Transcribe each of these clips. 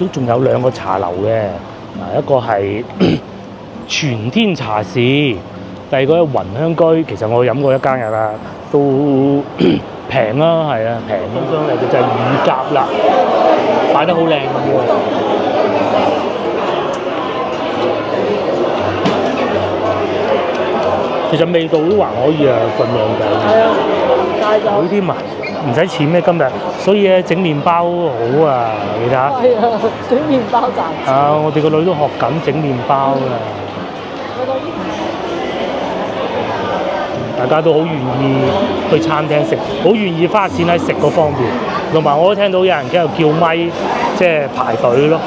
都仲有兩個茶樓嘅，一個係全天茶事，第二個係雲香居。其實我飲過一間㗎啦，都平啦，係啊，平。咁上嚟嘅就係乳鴿啦，擺得好靚喎。其實味道都還可以啊，份量就係啊，但係就好啲嘛，唔使錢咩今日，所以咧整麵包好啊，你睇下。係啊，整麵包賺錢。啊，我哋個女都學緊整麵包㗎。大家都好願意去餐廳食，好願意花錢喺食嗰方面。同埋我都聽到有人喺度叫咪，即係排隊咯。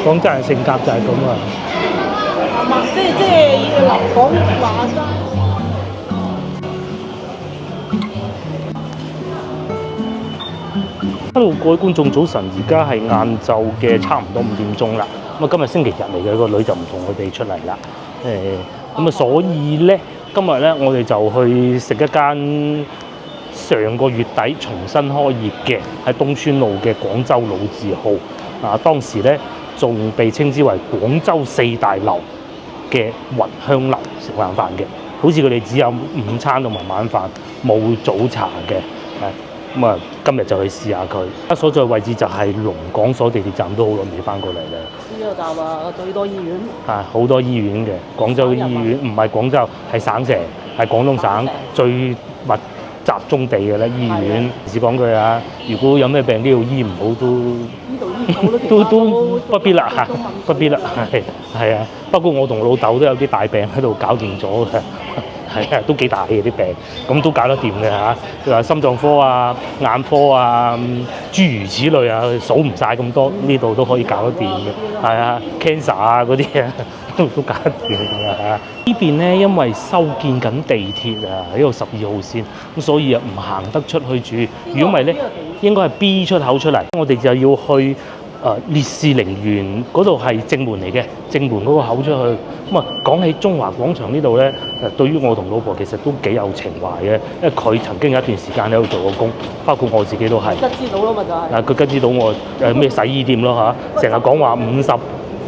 廣州人嘅性格就係咁啊。即係講話齋。Hello，各位觀眾早晨，而家係晏晝嘅差唔多5點鐘啦。咁啊，今日星期日嚟嘅，個女就唔同佢哋出嚟啦。咁啊，所以咧，今日咧我哋就去食一間上個月底重新開業嘅喺東川路嘅廣州老字號。啊，當時咧仲被稱之為廣州4大樓嘅雲香樓食晚飯嘅，好似佢哋只有午餐同埋晚飯，冇早茶嘅。咁啊，今日就去試下佢。所在位置就係龍港所地鐵站，都好耐未翻過嚟啦。呢個站啊，最多醫院。好多醫院嘅，廣州醫院唔係廣州，係省城，係廣東省最密集中地嘅啦。醫院，只講句啊，如果有咩病呢度醫唔好都呢度醫唔好都不必啦嚇，不必啦，係啊。不過我同老豆都有啲大病喺度搞掂咗嘅。係啊，都幾大嘅啲病，咁都搞得掂嘅嚇。譬如話心臟科啊、眼科啊，諸如此類啊，數唔晒咁多，呢度都可以搞得掂嘅。係啊 ，cancer 啊嗰啲啊，都搞得掂嘅嚇。呢邊咧，因為修建緊地鐵啊，呢個12號線，咁所以啊唔行得出去住。如果唔係咧，應該係 B 出口出嚟，我哋就要去烈士陵園嗰度係正門嚟嘅，正門嗰個口出去。咁啊，講起中華廣場呢度咧，對於我同老婆其實都幾有情懷嘅，因為佢曾經有一段時間喺度做過工，包括我自己都係。吉之島咯，咪就係。佢吉之島我咩洗衣店咯嚇，成日講話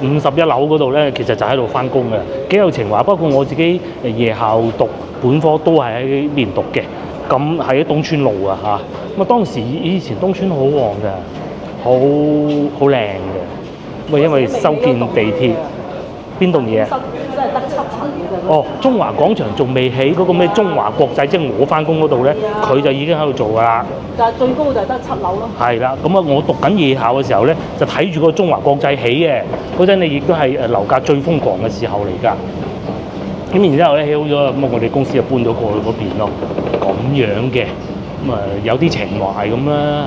51樓嗰度咧，其實就喺度翻工嘅，幾有情懷。包括我自己夜校讀本科都係喺呢邊讀嘅，咁喺東川路啊嚇。咁啊，當時以前東川好旺嘅。好靚嘅，因為修建地鐵，邊棟嘢啊？真係得7層嘅啫。哦，中華廣場仲未起嗰個咩中華國際，即係我翻工嗰度咧，佢就已經喺度做㗎啦。但係最高就係得7樓咯。係啦，咁啊，我讀緊夜校嘅時候咧，就睇住個中華國際起嘅，嗰陣你亦都係樓價最瘋狂嘅時候嚟㗎。咁然之後咧起好咗，咁啊我哋公司就搬咗過去嗰邊咯，咁樣嘅。咁啊有啲情懷咁啦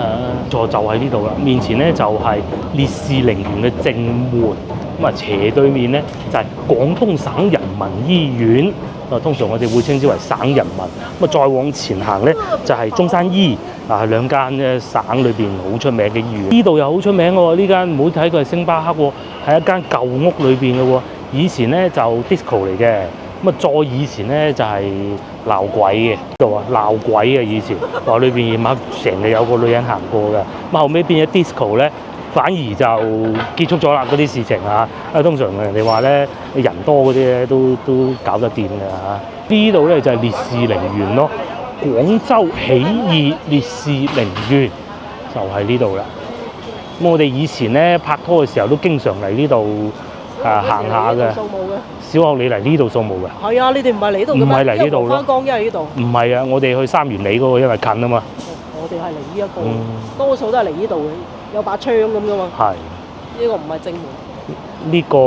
嚇，就喺呢度啦。面前咧就係烈士陵園嘅正門，咁啊斜對面咧就係廣東省人民醫院，啊通常我哋會稱之為省人民。咁啊再往前行咧就係中山醫，啊兩間咧省裏邊好出名嘅醫院。呢度又好出名喎，呢間唔好睇佢係星巴克喎，係一間舊屋裏邊嘅喎。以前咧就 disco 嚟嘅。咁啊，再以前咧就係鬧鬼嘅度啊，鬧鬼啊！以前話裏邊夜晚成日有個女人行過嘅，咁後尾變咗 disco 咧，反而就結束咗啦嗰啲事情啊！通常人哋話咧人多嗰啲咧都搞得掂嘅嚇。呢度咧就係烈士陵園咯，廣州起義烈士陵園就喺呢度啦。咁我哋以前咧拍拖嘅時候都經常嚟呢度行下嘅。小學你嚟呢度掃墓嘅？係啊，你哋唔係嚟呢度嘅咩？唔係嚟呢度咯。翻江因為呢度。唔係啊，我哋去三元里嗰個，因為近啊嘛。我哋係嚟呢一個，多數都係嚟呢度嘅，有把槍咁噶嘛。係。呢個唔係正門。呢個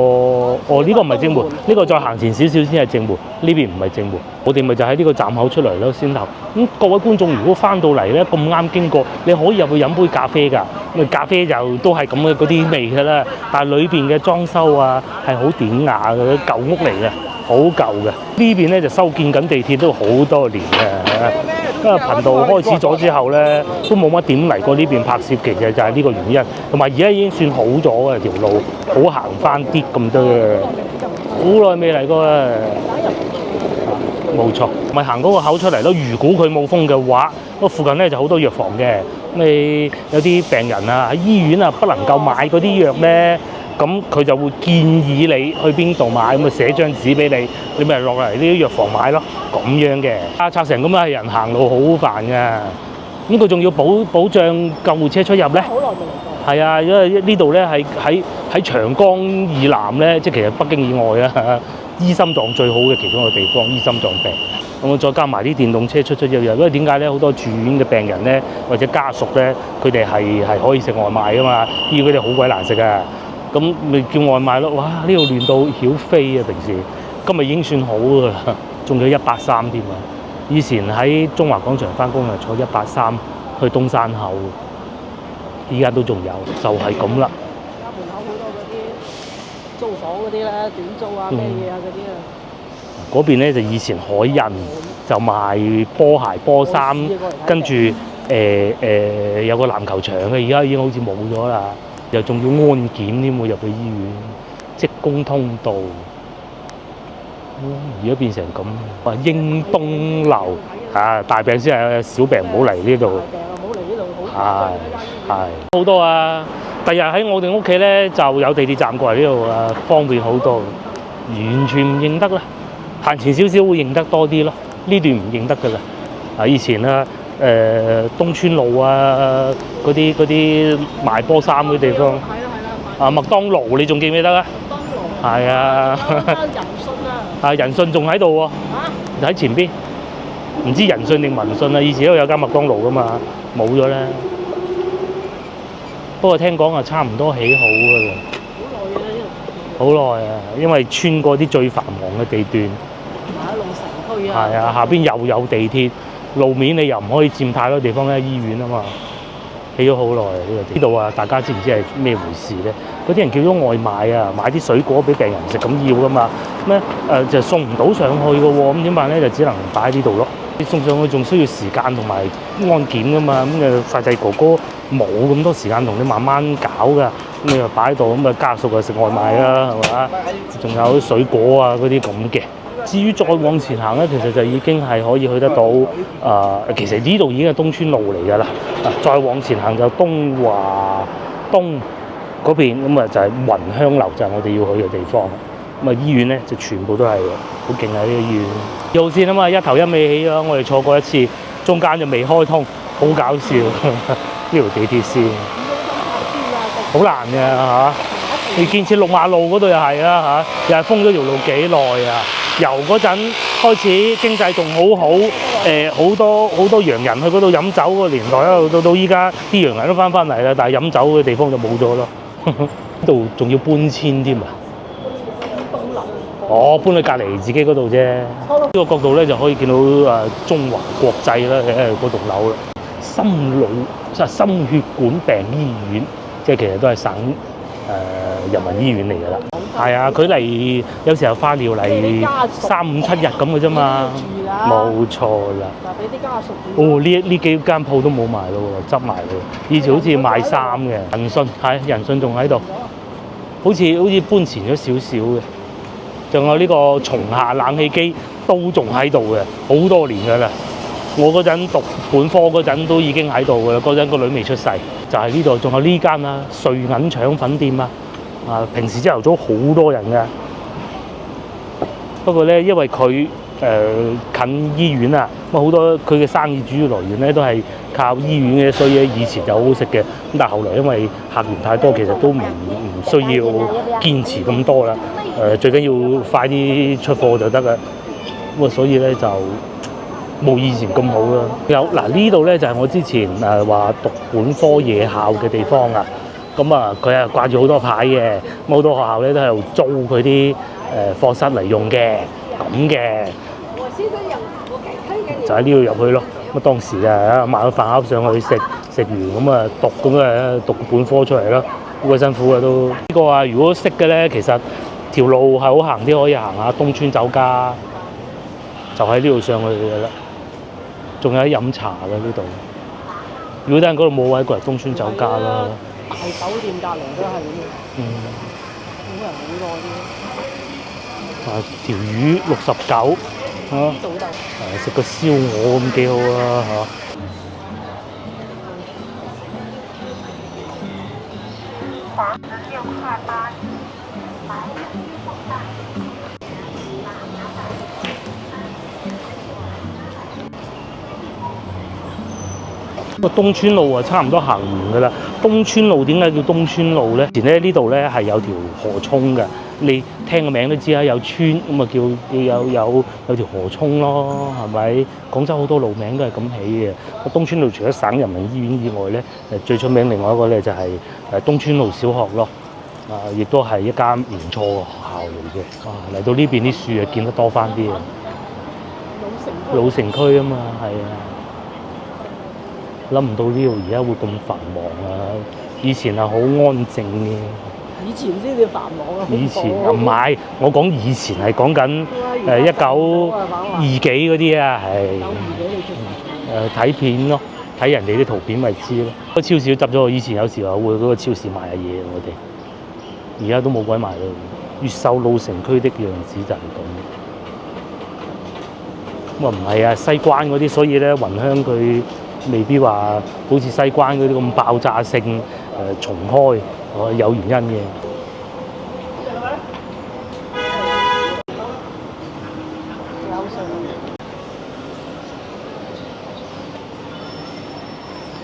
呢個唔係正門，呢個再行前少少先係正門，呢邊唔係正門。我哋咪就喺呢個站口出嚟咯，先頭。咁各位觀眾如果翻到嚟咧咁啱經過，你可以入去飲杯咖啡㗎。咁咖啡就都係咁嘅嗰啲味㗎啦，但係裏邊嘅裝修啊係好典雅嘅，舊屋嚟嘅，好舊嘅。呢邊咧就修建緊地鐵都好多年嘅。因為頻道開始咗之後咧，都冇乜點嚟過呢邊拍攝，其實就係呢個原因。同埋而家已經算好咗嘅條路，好行翻啲咁多嘅，好耐未嚟過啦。冇錯，咪行嗰個口出嚟咯。如果佢冇風嘅話，嗰附近咧就好多藥房嘅。咁你有啲病人啊喺醫院啊不能夠買嗰啲藥咧，咁佢就會建議你去邊度買，咁啊寫張紙俾你，你咪落嚟呢啲藥房買咯，咁樣嘅。拆成咁樣係人行路好煩㗎。咁佢仲要保障救護車出入咧。好耐冇嚟過。係啊，因為呢度咧係喺長江以南咧，即係其實北京以外啊，醫心臟最好嘅其中一個地方，醫心臟病。咁再加埋啲電動車出入，因為點解咧？好多住院嘅病人咧，或者家屬咧，佢哋係可以食外賣㗎嘛，醫佢哋好鬼難食啊。咁咪叫外賣咯。哇！呢度亂到曉飛啊！平時今日已經算好㗎啦，仲有130添啊！以前喺中華廣場翻工啊，坐130去東山口，依家都仲有，就係咁啦。家門口好多嗰啲租房嗰啲咧，短租啊咩嘢啊嗰啲啊。嗰邊咧就以前海印就賣波鞋波衫，跟住有個籃球場嘅，而家已經好似冇咗啦。又仲要安檢添喎，入去醫院，職工通道。而家變成咁，話英東樓啊，大病先係，小病唔好嚟呢度。大病啊，唔好嚟呢度好。係好多啊！第日喺我哋屋企咧就有地鐵站過嚟呢度啊，方便好多。完全唔認得啦，行前少少會認得多啲咯。呢段唔認得㗎啦。啊，以前啊，東村路啊，嗰啲賣波衫嗰啲地方。係啦。啊，麥當勞你仲記唔記得啊？麥當勞。係啊。人信仲喺度喎，喺前邊，唔知人信定民信啊！以前都有間麥當勞噶嘛，冇咗啦。不過聽講啊，差唔多起好噶啦。好耐啊，因為穿過啲最繁忙嘅地段。馬路城區啊。係啊，下邊又有地鐵，路面你又唔可以佔太多地方咧，醫院啊嘛。起咗好耐啊！呢度啊，大家知唔知係咩回事咧？嗰啲人叫咗外賣啊，買啲水果俾病人食咁要噶嘛，咁咧就送唔到上去嘅喎，咁點辦咧？就只能擺喺呢度咯。你送上去仲需要時間同埋安檢噶嘛，咁發仔哥哥冇咁多時間同你慢慢搞噶，咁你就擺喺度，咁家屬就食外賣啦，係嘛？仲有啲水果啊嗰啲咁嘅。至於再往前行咧，其實就已經係可以去得到其實呢度已經係東村路嚟㗎啦。再往前行就東華東嗰邊，咁啊就係雲香樓，就係我哋要去嘅地方。咁啊醫院咧就全部都係好勁啊！呢個醫院2號線啊嘛，一頭一尾起咗，我哋坐過一次，中間就未開通，好搞笑呢條地鐵線，好難嘅嚇。你建設6馬路嗰度又係啦嚇，又係封咗條路幾耐啊！由嗰陣開始經濟仲好，好多洋人去嗰度飲酒個年代啦，到依家啲洋人都翻嚟啦，但係飲酒嘅地方就冇咗咯。呢度仲要搬遷添啊！哦，搬去隔離自己嗰度啫。呢個角度咧就可以見到中華國際啦，嗰棟樓啦。心血管病醫院，即係其實都係省人民醫院嚟㗎啦。係啊，佢嚟有時候化療嚟3、5、7日咁嘅啫嘛。冇錯啦。嗱，俾啲家屬。哦，呢幾間鋪都冇埋咯喎，執埋咯。以前好似賣衫嘅，人信仲喺度，好似搬前咗少少嘅。仲有呢個松下冷氣機都仲喺度嘅，好多年㗎啦。我嗰陣讀本科嗰陣都已經喺度㗎啦，嗰陣個女未出世。就係呢度，仲有呢間啊，瑞銀腸粉店啊。平時朝頭早好多人㗎，不過咧，因為佢近醫院啊，咁好多佢嘅生意主要來源咧都係靠醫院嘅，所以以前就好好食嘅。咁但係後來因為客源太多，其實都唔需要堅持咁多啦。最緊要快啲出貨就得啦。咁啊，所以咧就冇以前咁好啦。呢度咧就係我之前話讀本科夜校嘅地方啊。咁啊，佢係掛住好多牌嘅，好多學校咧都喺度租佢啲課室嚟用嘅，咁嘅。就喺呢度入去咯。咁當時啊買個飯盒上去食完，咁啊讀本科出嚟咯，好鬼辛苦啊都。呢個啊，如果識嘅咧，其實條路係好行啲，可以行下東村酒家，就喺呢度上去嘅啦。仲有啲飲茶嘅呢度。如果等陣嗰度冇位，過嚟東村酒家啦。大酒店隔離都係咁嘅，好人好多啲。條魚69，啊，做到。食個燒鵝咁幾好啊嚇！個東川路啊，差唔多行完㗎啦。東川路點解叫東川路咧？前咧呢度咧係有條河涌嘅，你聽個名都知啦，有川咁啊叫有條河涌咯，係咪？廣州好多路名都係咁起嘅。個東川路除咗省人民醫院以外咧，最出名另外一個咧就係東川路小學咯。亦都係一間唔錯嘅學校嚟嘅。哇！嚟到呢邊啲樹啊，見得多翻啲啊。老城區啊嘛，係啊。諗唔到呢度而家會咁繁忙啊！以前係好安靜嘅。以前先至繁忙啊！以前唔係，我講以前係講緊1920幾嗰啲啊，係。睇片咯，睇人哋啲圖片咪知咯。個超市都執咗，以前有時候會嗰個超市賣下嘢，我哋而家都冇鬼賣咯。越秀老城區的樣子就係咁。咁啊唔係啊，西關嗰啲，所以咧雲香佢未必話好似西關嗰啲咁爆炸性重開，有原因嘅。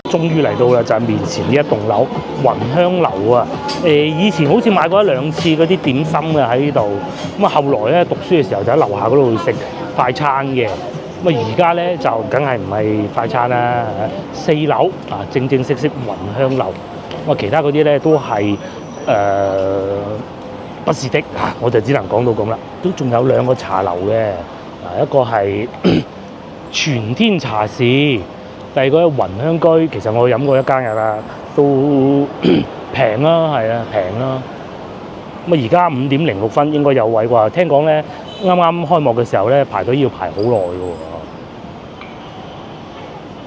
終於嚟到啦，就係面前呢一棟樓雲香樓啊！以前好似買過1、2次嗰啲點心嘅喺呢度，咁啊後來咧讀書嘅時候就喺樓下嗰度食快餐嘅。咁啊而家咧就梗係唔係快餐啦，4樓啊正正式式雲香樓。咁啊其他嗰啲咧都係不是的嚇，我就只能講到咁啦。都仲有2個茶樓嘅，一個係全天茶事。第二個雲香居，其實我飲過一間㗎啦，都平啦，係啊，平啦。咁啊，而家5點06分應該有位啩？聽講咧，啱啱開幕嘅時候咧，排隊要排好耐㗎喎。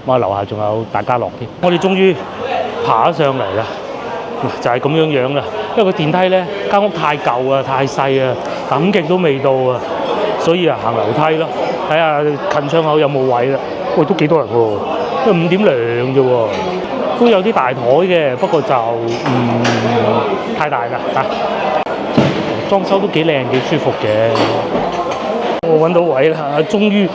咁啊，樓下仲有大家樂添。我哋終於爬咗上嚟啦，就係咁樣樣啦。因為個電梯咧，間屋太舊啊，太細啊，等極都未到啊，所以啊行樓梯咯。睇下近窗口有冇位啦。喂，都幾多人喎？因為5點02啫喎，都有啲大台嘅，不過就太大啦嚇。裝修都幾靚幾舒服嘅。我揾到位啦，終於！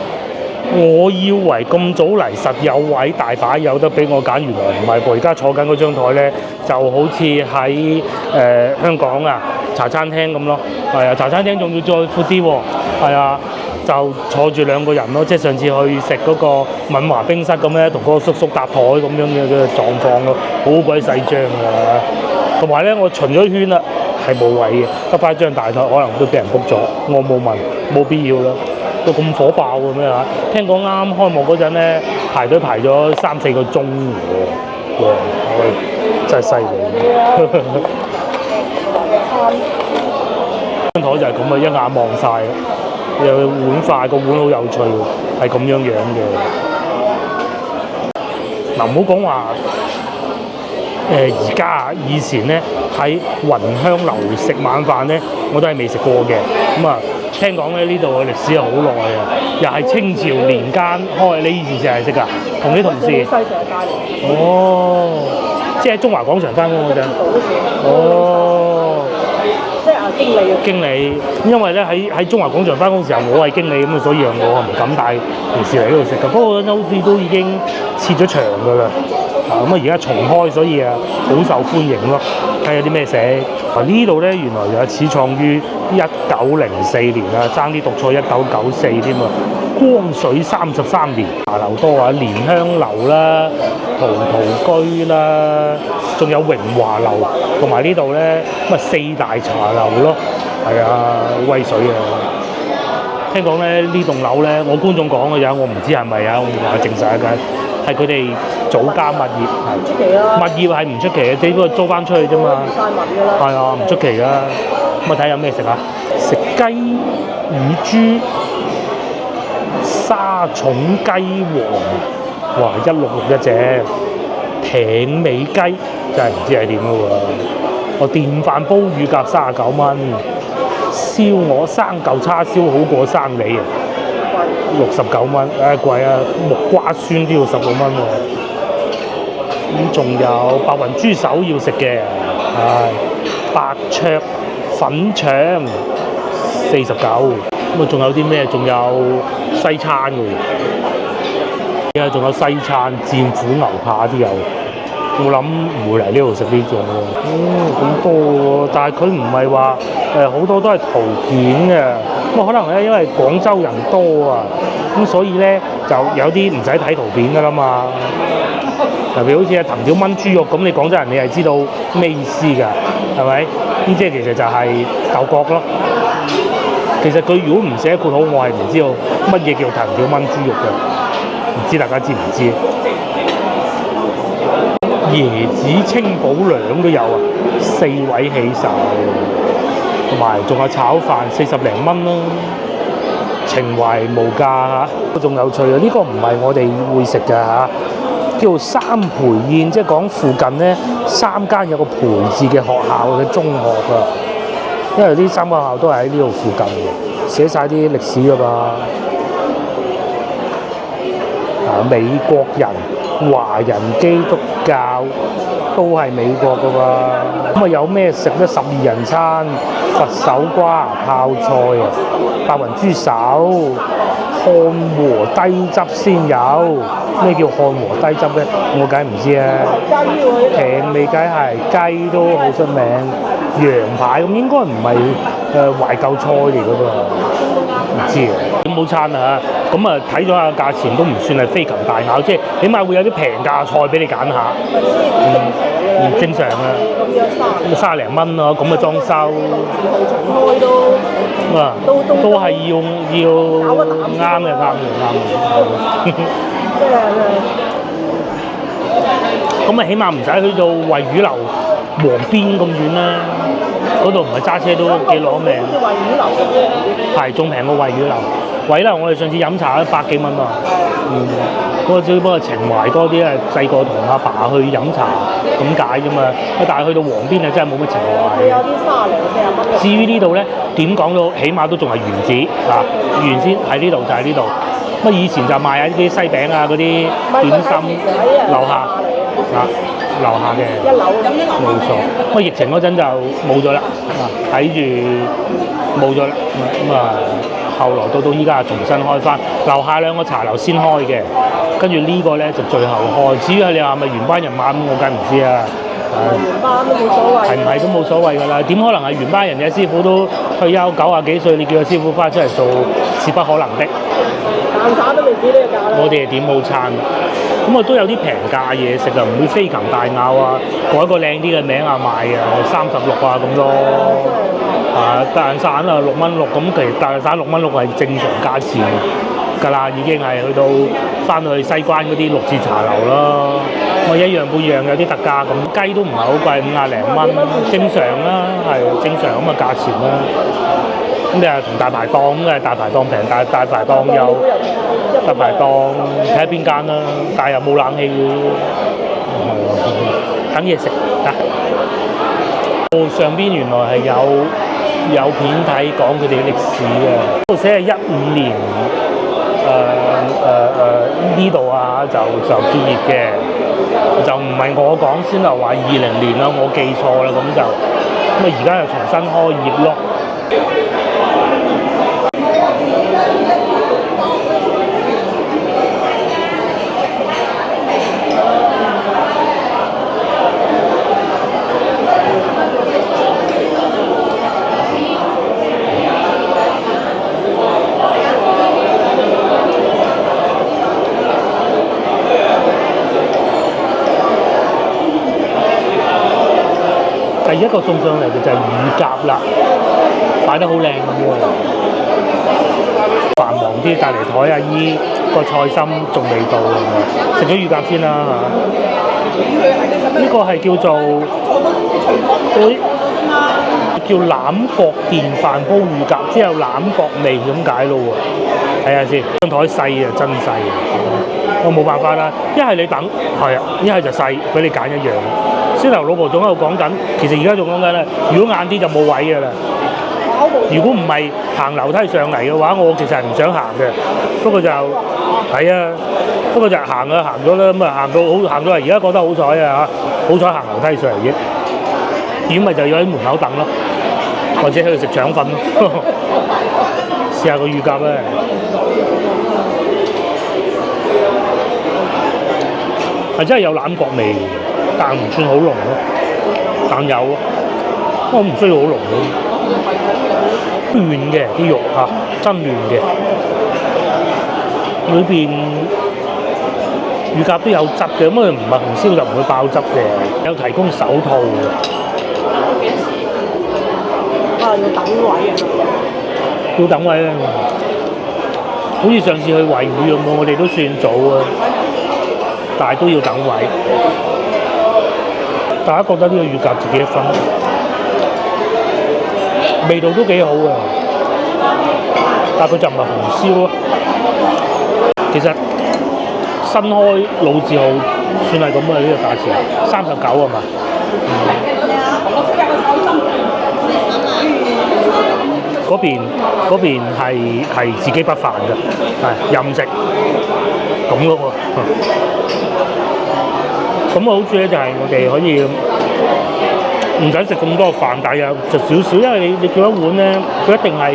我以為咁早嚟實有位，大把有得俾我揀，原來唔係喎。而家坐緊嗰張台咧，就好似喺香港啊茶餐廳咁咯。係啊，茶餐廳仲要再闊啲喎。係啊。就坐住2個人咯，即係上次去食嗰個敏華冰室咁咧，同嗰個叔叔搭台咁樣嘅狀況咯，好鬼細張㗎。同埋咧，我巡咗圈啦，係冇位嘅，得翻張大台，可能都俾人 book 咗。我冇問，冇必要啦。都咁火爆嘅咩嚇？聽講啱開幕嗰陣咧，排隊排咗3、4個鐘喎，真係犀利。張台就係咁啊，一眼望晒。有碗筷，個碗好有趣喎，係咁樣樣嘅。嗱，唔好講話而家以前咧喺雲香樓食晚飯咧，我都係未食過嘅。咁啊，聽講咧呢度嘅歷史係好耐啊，又係清朝年間開。你以前成日食㗎？同啲同事？西成日帶嚟。哦，即係喺中華廣場翻工嗰陣。哦。經理，因為咧喺中華廣場翻工時候，我係經理咁啊，所以我唔敢帶同事嚟呢度食㗎。不過好似都已經撤咗場㗎啦，咁啊而家重開，所以啊好受歡迎咯。睇下有啲咩食。呢度咧原來就始創於1904年啊，爭啲讀錯1994添啊。光緒33年，茶樓多啊，蓮香樓啦、陶陶居啦，仲有榮華樓，同埋呢度咧咁啊4大茶樓咯，係啊，威水啊！聽講咧呢棟樓咧，我觀眾講嘅啫，我唔知係咪啊，我唔話證實嘅，係佢哋祖家物業，係。唔出奇啊！物業係唔出奇嘅，只不過租翻出去啫嘛。曬物㗎啦。係啊，唔出奇㗎。咁啊睇下有咩食啊？食雞乳豬。沙蟲雞皇，哇！166一隻，艇尾雞真係唔知係點嘅喎。我電飯煲乳鴿39蚊，燒鵝生嚿叉燒好過生你啊！ 69蚊，貴啊！木瓜酸都要16蚊喎。咁仲有白雲豬手要食嘅，白灼粉腸49。咁啊，仲有啲咩？仲有西餐喎，仲有西餐戰斧牛扒都有。我諗唔會嚟呢度食呢種喎。咁多喎，但係佢唔係話好多都係圖片嘅。咁可能咧，因為廣州人多啊，咁所以咧就有啲唔使睇圖片㗎啦嘛。特別好似藤條炆豬肉咁，你廣州人你係知道咩意思㗎？係咪？咁即係其實就係豆角咯。其實佢如果唔寫括號，我係唔知道乜嘢叫藤條炆豬肉嘅。唔知大家知唔知？椰子清補涼都有啊，4位起手，同埋仲有炒飯40零蚊啦，情懷無價嚇。仲有趣啊！呢個唔係我哋會食㗎嚇，叫三培宴，即係講附近咧3間有個培字嘅學校嘅中學啊。因為呢3間學校都係喺呢度附近嘅，寫晒啲歷史㗎嘛。美國人、華人、基督教都係美國㗎喎。咁啊有咩食咧？12人餐、佛手瓜、泡菜啊、白雲豬手、漢和低汁先有。咩叫漢和低汁咧？我梗係唔知啊。平味梗係雞都好出名，羊排咁應該唔係懷舊菜嚟㗎噃，唔知啊。咁冇餐啊，咁啊睇咗下價錢都唔算係飛禽大咬，即係起碼會有啲平價菜俾你揀下。正常啊。咁30零蚊咯，咁嘅裝修。開都係要啱嘅。咁啊，起碼唔使去到惠魚樓黃邊咁遠啦，嗰度唔係揸車都幾攞命。好似惠魚樓咁樣。係，仲平過惠魚樓。惠魚樓我哋上次飲茶都100幾蚊喎。嗰個只不過情懷多啲啊，細個同阿爸去飲茶咁解啫嘛。但係去到黃邊啊，真係冇乜情懷。有啲30零40蚊。至於呢度咧，點講都起碼都仲係原址啊，原先喺呢度就喺呢度。乜以前就賣下啲西餅啊，嗰啲點心，樓下樓下嘅1樓冇錯。乜疫情嗰陣就冇咗啦，睇住冇咗啦。咁啊，後來到依家重新開翻，樓下2個茶樓先開嘅，跟住呢個咧就最後開。至於你話咪原班人馬咁，我梗唔知啊。原班都冇所謂。係唔係都冇所謂㗎啦？點可能係原班人嘅師傅都退休90幾歲，你叫個師傅翻出嚟做，是不可能的。蛋散都未止呢個價啦。我哋係點冇餐，咁啊都有啲平價嘢食啊，唔會飛禽大咬啊，改個靚啲嘅名啊賣啊，36啊咁咯。蛋散啊6蚊6，咁其實蛋散6蚊6係正常價錢㗎啦，已經係去到翻去西關嗰啲6字茶樓咯。我一樣半樣有啲特價，咁雞都唔係好貴，50零蚊，正常啦，係正常咁嘅價錢啦。咁你係同大排檔咁嘅，大排檔平，大排檔有大排檔睇下邊間啦，但係又冇冷氣嘅，等嘢食啊！上邊原來係有片睇講佢哋嘅歷史嘅，度寫係15年呢度啊就結業嘅，就唔係我講先啊，話20年啦，我記錯啦，咁啊而家又重新開業咯。第一個送上嚟嘅就係乳鴿啦，擺得好靚咁喎。繁忙啲，隔離台阿姨個菜心仲未到，食咗乳鴿先啦嚇。呢個係叫做叫欖角電飯煲乳鴿，即係有欖角味咁解咯喎。睇下先，張台細啊，真細啊！我冇辦法啦，一係你等，係啊，一係就細，俾你揀一樣。先頭老婆仲喺度講緊，其實而家仲講緊咧，如果晏啲就冇位㗎啦。如果唔係行樓梯上嚟嘅話，我其實係唔想行嘅。不過就係啊，不過就行啊行咗啦，咁啊行到嚟，而家覺得好彩啊嚇，好彩行樓梯上嚟啫。如果咪就要喺門口等咯，或者喺度食腸粉咯。試下個乳鴿咧，係真係有欖角味，但唔算好濃咯，但有咯，不過唔需要好濃咯。嫩嘅啲肉嚇，真嫩嘅，裏邊乳鴿都有汁嘅，咁佢唔係紅燒就唔會爆汁嘅，有提供手套嘅。要等位啊！要等位啊！好似上次去維園咁喎，我哋都算早啊，但係都要等位。大家覺得呢個乳鴿值幾多分？味道都幾好嘅，但係佢就唔係紅燒咯。其實新開老字號算係咁嘅呢個價錢，39係嘛？嗰邊係自己不飯嘅，係任食咁咯喎。咁嘅好處咧就係我哋可以唔使食咁多飯，但係又食少少，因為你叫一碗咧，佢一定係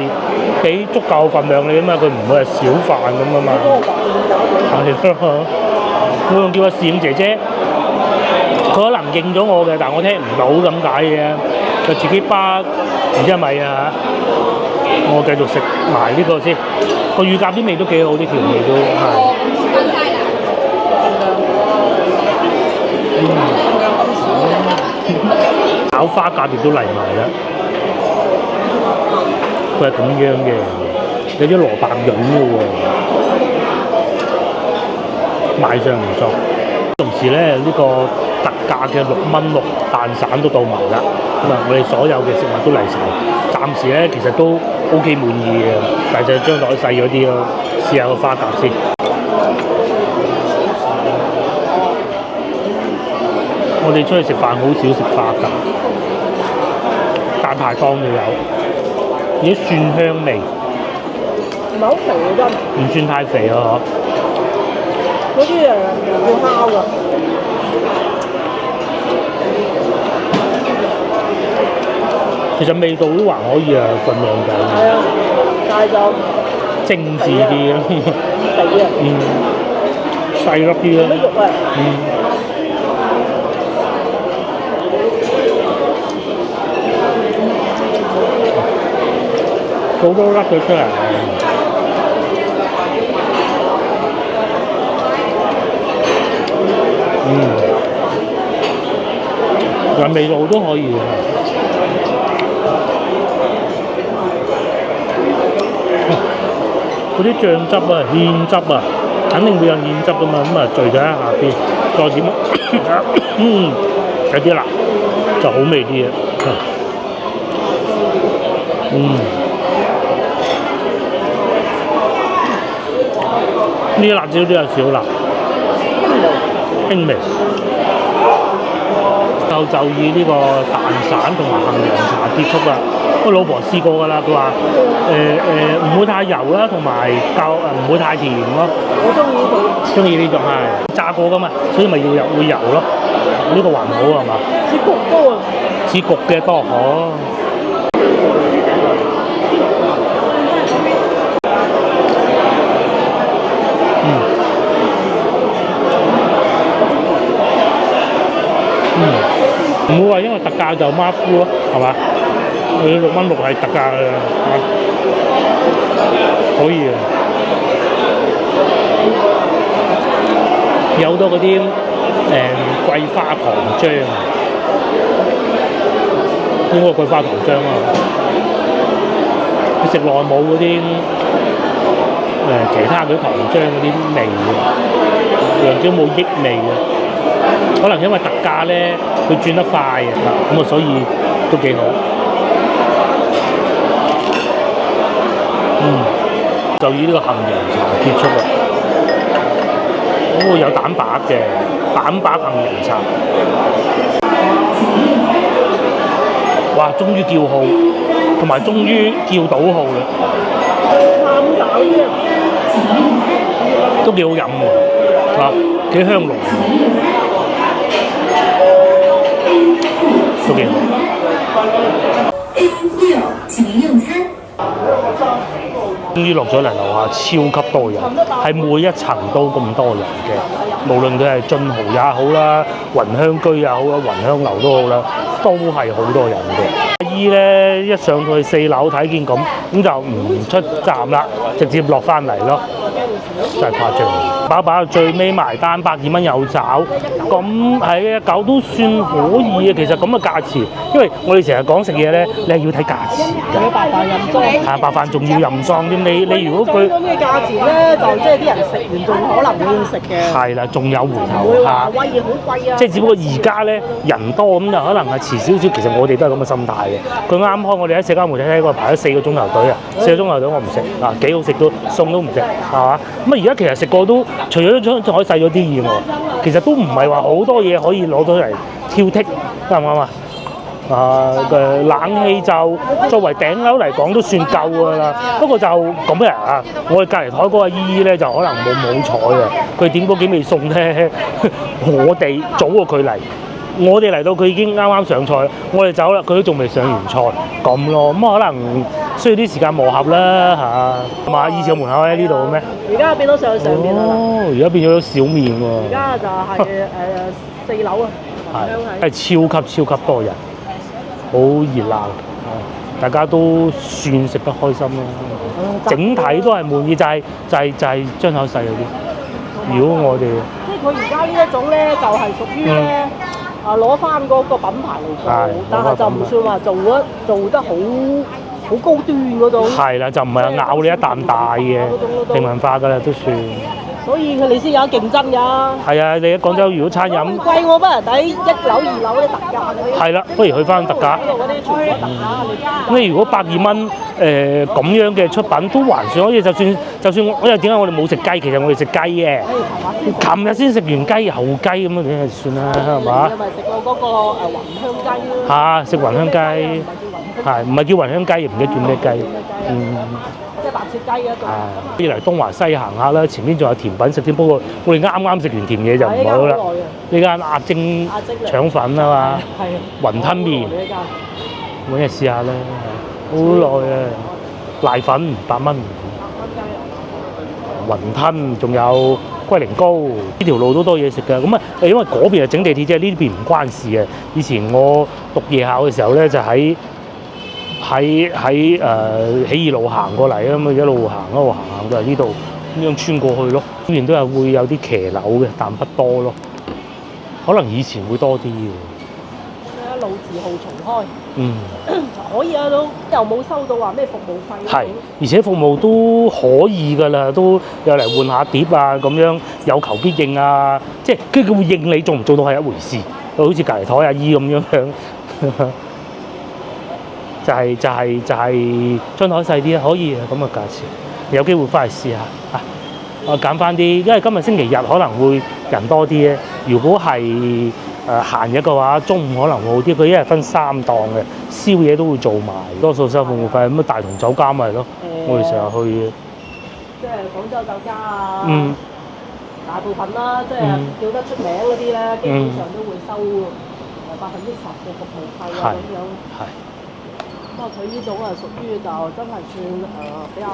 俾足夠份量你啊嘛，佢唔會係少飯咁啊嘛。係咯，我仲叫個侍應姐姐，佢可能應咗我嘅，但係我聽唔到咁解嘅，就自己巴唔知係咪啊？我繼續食埋呢個先，個乳鴿啲味都幾好，啲調味都係。炒花甲亦都嚟埋啦，佢係咁樣嘅，有啲蘿蔔蓉嘅喎，賣相唔錯。同時咧，呢個特價嘅6蚊6蛋散都到埋啦，咁啊，我哋所有嘅食物都嚟晒。暫時咧其實都 OK 滿意嘅，但係就將台細咗啲咯，試下個花甲先。我哋出去食飯好少食花甲，大排檔就有，而且蒜香味，唔係好肥嘅真，唔算太肥啊嗬。嗰啲要烤㗎。其實味道都還可以啊，份量就係啊，但係就精緻啲咯，肥啊，細粒啲咯，啲肉啊，好多粒佢出嚟。但味道都可以嘅。嗰啲醬汁啊、芡汁啊，肯定會有芡汁噶嘛，咁啊聚咗喺下邊，再點有啲辣就好味啲嘅。呢啲辣椒都有少辣，輕微。就以呢個蛋散同埋杏仁茶結束啦。我老婆試過㗎啦，佢話唔會太油啦，同埋唔會太甜咯。我中意呢種。中意呢種係炸過㗎嘛，所以咪要會油咯。呢個還好係嘛？似焗多啊！似焗嘅多哦。唔會話因為特價就馬虎咯，係嘛？佢6蚊6係特價嘅，可以嘅。有好多嗰啲桂花糖漿，應該桂花糖漿啊！你食耐冇嗰啲其他嗰啲糖漿嗰啲味嘅，楊椒冇益味嘅。可能因為特價咧，佢轉得快啊，咁啊，所以都幾好。就以呢個杏仁茶結束啦。有蛋白嘅杏仁茶。哇！終於叫號，同埋終於叫到號啦，都幾好飲喎，啊，幾香濃，都幾好。請您用餐。終於落咗嚟樓下，超級多人，係每一層都咁多人嘅，無論佢係進豪也好啦，雲香居也好啦，雲香樓都好啦，都係好多人嘅。阿姨咧一上到去4樓睇見咁就唔出站啦，直接落翻嚟咯，真係誇張。飽最尾埋單120蚊有找，咁係啊，狗都算可以啊。其實咁嘅價錢，因為我哋成日講食嘢咧，你係要睇價錢㗎。白飯任裝，係白飯仲要任裝添。你如果佢咁嘅價錢咧，就即係啲人食完仲可能會食嘅。係啦，仲有回唔頭會話客。喂好貴啊！即係只不過而家咧人多咁就可能係遲少少，其實我哋都係咁嘅心態嘅。佢啱開，我哋喺社交媒體睇過排咗4個鐘頭隊啊，4個鐘頭隊我唔食啊，幾好食到餸都唔食，係嘛？咁啊而家其實食過都除咗張台細咗啲以外，其實都唔係話好多嘢可以攞到嚟挑剔，啱唔啱啊？冷氣就作為頂樓嚟講都算夠㗎啦。不過就咁嘅啊，我哋隔離台嗰個姨姨咧就可能冇彩啊。佢點嗰幾味餸咧，我哋早過佢嚟，我哋嚟到佢已經啱啱上菜，我哋走啦，佢都仲未上完菜咁咯。咁可能需要啲時間磨合啦嚇。嘛，以前個門口喺呢度嘅咩？而家變到上面啦。哦，而家變咗小面喎。而家就係4樓啊，係超級多人。好熱鬧，大家都算食得開心啦。整體都係滿意，就係張口細嗰啲。如果我哋即係佢而家呢一種咧，就係屬於咧攞翻嗰個品牌嚟做，但係就唔算話做得好高端嗰種。係啦，就唔係咬你一啖大嘅平民化㗎啦，都算。所以佢哋先有競爭㗎。係啊，你喺廣州如果餐飲貴我不如抵1樓2樓啲特價嗰啲。係啦，不如去翻特價。嗰啲全部特價。咁你如果120蚊咁樣嘅出品都還算可以，就算我又點解我哋冇食雞？其實我哋食雞嘅。琴日先食完雞又雞咁樣，點算啦？係嘛？你咪食過嗰個雲香雞咯。嚇，食雲香雞，係唔係叫雲香雞？唔記得叫咩雞？即係白切雞嗰種。要嚟東華西行下啦，前面仲有甜品食添。不過我哋啱啱食完甜嘢就唔好啦。呢間阿晶腸粉啊嘛，雲吞麵，揾日試下啦。好耐啊！瀨粉8蚊，雲吞仲有龜苓膏，呢條路都多嘢食㗎。咁啊，因為嗰邊係整地鐵啫，呢邊唔關事嘅。以前我讀夜校嘅時候咧，就喺起義路行過嚟啊嘛，一路行到嚟呢度，咁樣穿過去咯。呢邊都係會有啲騎樓嘅，但不多咯。可能以前會多啲嘅。老字號重開，可以啊，都又冇收到話咩服務費。係，而且服務都可以㗎啦，都有嚟換下碟啊，咁樣有求必應啊，即係跟住佢會應你做唔做到係一回事，好似隔離台阿姨咁樣。就係張台細啲可以咁嘅價錢，有機會翻嚟試下啊！我揀翻啲，因為今日星期日可能會人多啲咧。如果係閒日嘅話，中午可能會好啲。佢一日分3檔嘅，宵夜都會做埋，多數收服務費。咁啊大同酒家咪咯，我哋成日去嘅。即係廣州酒家啊，大部分啦，即係叫得出名嗰啲咧，基本上都會收10%嘅服務費啊咁樣。係。不過佢呢種啊，屬於就真係算比較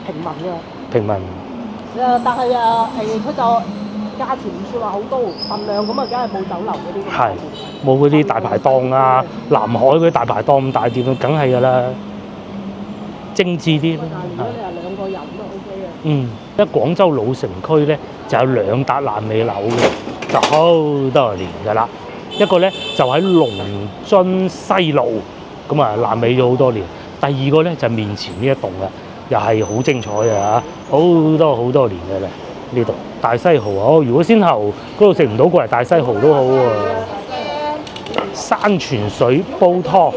平民嘅。平民。但係佢就價錢唔算話好高，份量咁啊，梗係冇酒樓嗰啲。係，冇嗰啲大排檔啊，南海嗰啲大排檔咁大店，梗係㗎啦，精緻啲。但係如果你係2個人都 OK 嘅。因為廣州老城區咧就有2笪爛尾樓嘅，就好多年㗎啦。一個咧就喺龍津西路。咁啊爛尾咗好多年。第二個咧就面前呢一棟啦，又係好精彩嘅嚇，好多年嘅啦呢度。大西豪啊，如果先後嗰度食唔到，過嚟大西豪都好喎。山泉水煲湯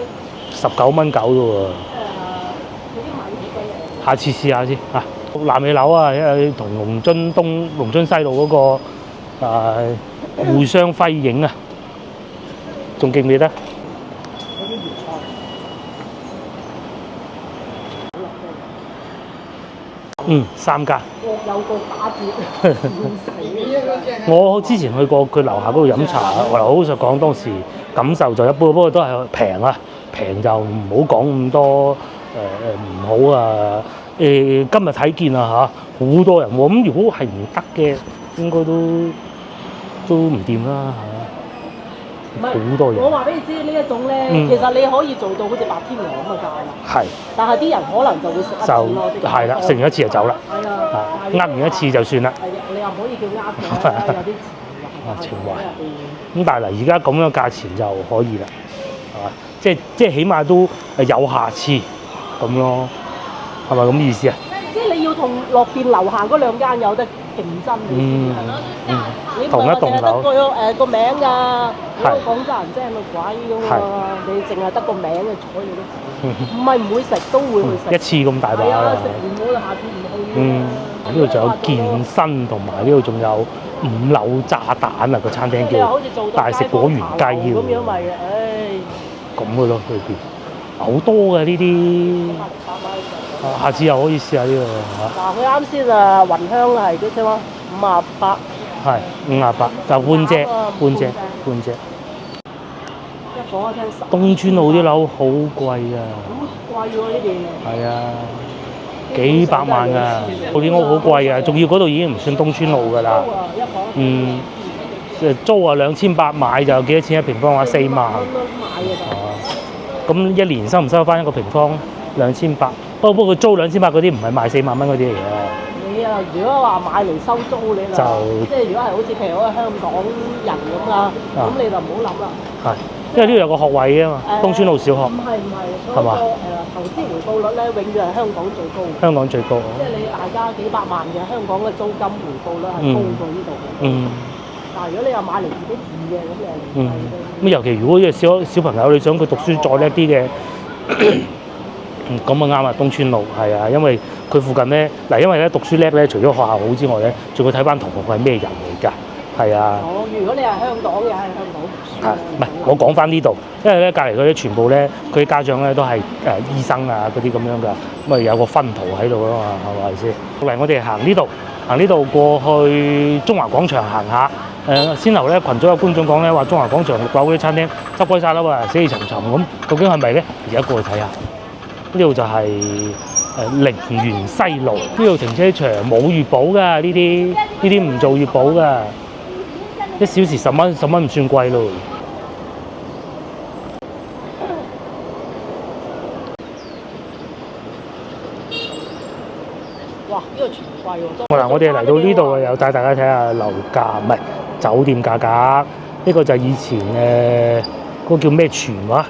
19蚊9啫喎。下次試下先嚇。爛尾樓啊，同龍津西路嗰個互相輝映啊，仲記唔記得？啲粵菜。3間。各有各打折，笑死！我之前去過佢樓下嗰度飲茶，我老實講當時感受就一般，不過都係平啊，平就唔好講咁多唔好啊。今日睇見啦嚇，好多人喎，咁如果係唔得嘅，應該都唔掂啦嚇。好多人。我話俾你知呢一種咧，其實你可以做到好似白天鵝咁嘅價啦。係。但係啲人可能就會食一次咯。係啦，食完一次就走啦。係啊。呃完一次就算啦。係你又唔可以叫嘅，有啲情懷。咁但係嗱，而家咁樣價錢就可以啦，係嘛？即係起碼都有下次咁咯，係咪咁意思啊？即係你要同落邊樓下嗰2間有得競爭嘅，你同一棟樓個名㗎，如果廣州人真係咪鬼咁喎？你淨係得個名嘅坐嘢都唔係唔會食，都會去食。一次咁大把。係啊，食完冇啦，下次唔去。呢度仲有健身，同埋呢度仲有5樓炸彈啊！個餐廳叫大食果園雞咁樣咪咁嘅咯，裏邊好多嘅呢啲。下次又可以試下呢個嚇。嗱，佢啱先雲香係幾多58。係58，就半隻。一房一廳10。東村路啲樓好貴啊！好貴喎呢邊。係啊，幾百萬㗎，嗰啲屋好貴啊，仲要嗰度已經唔算東村路㗎啦。租啊2800，買就幾多錢一平方啊？4萬。咁一年收唔收翻1個平方2800？不過佢租2800嗰啲唔係賣4萬蚊嗰啲嚟嘅。你啊，如果話買嚟收租你就即係如果係好似譬如好似香港人咁啦，咁你就唔好諗啦。係，因為呢度有個學位啊嘛，東村路小學。唔係，係嘛？投資回報率咧，永遠係香港最高。香港最高。即係你大家幾百萬嘅香港嘅租金回報率係高過呢度嘅。但係如果你又買嚟自己住嘅咁誒，咁尤其如果啲小朋友你想佢讀書再叻啲嘅，咁啊啱啊，東村路係啊，因為佢附近咧嗱，因為咧讀書叻咧，除咗學校好之外咧，仲要睇翻同學係咩人嚟㗎，係啊。如果你係香港嘅，喺香港讀書。唔係，我講翻呢度，因為咧隔離嗰啲全部咧，佢啲家長咧都係醫生啊嗰啲咁樣㗎，咁啊有個分途喺度啊嘛，係咪先？嚟我哋行呢度過去中華廣場行下。先頭咧群組有觀眾講咧話中華廣場6樓嗰啲餐廳執歸晒啦喎，死氣沉沉咁，究竟係咪咧？而家過去睇下，呢度就係陵園西路，呢度停車場冇月保㗎，呢啲唔做月保㗎，1小時10蚊，10蚊唔算貴咯。哇！呢個全貴喎。嗱，我哋嚟到呢度又帶大家睇下樓價，唔係酒店價格。呢個就係以前嗰個叫咩泉話，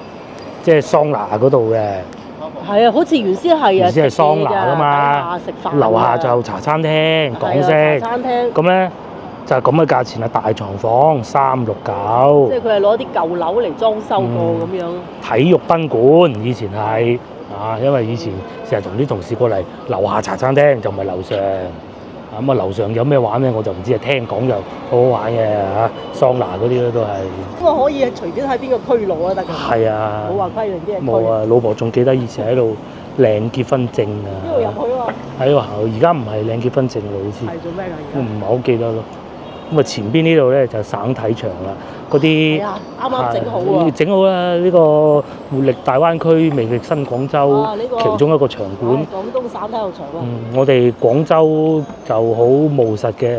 即係桑拿嗰度嘅。係啊，好似原先係啊。原先係桑拿㗎嘛，食飯。樓下就茶餐廳，港式。茶餐廳。咁咧就係咁嘅價錢啊，大床房369。即係佢係攞啲舊樓嚟裝修過咁樣。體育賓館以前係。因為以前成日同啲同事過嚟樓下茶餐廳，就唔係樓上。咁啊，樓上有咩玩咧？我就唔知啊。聽講就好好玩嘅嚇，桑拿嗰啲咧都係。咁我可以隨便喺邊個區攞啊得㗎？係啊。冇話規定啲人。冇啊！老婆仲記得以前喺度領結婚證啊。呢度入去啊嘛。喺度行，而家唔係領結婚證喎，好似。係做咩㗎？我唔係好記得咯。咁啊，前邊呢度咧就省體場啦，嗰啲啱啱整好喎，整好啦！呢個活力大灣區魅力新廣州其中一個場館。廣東省體育場啊。我哋廣州就好務實嘅，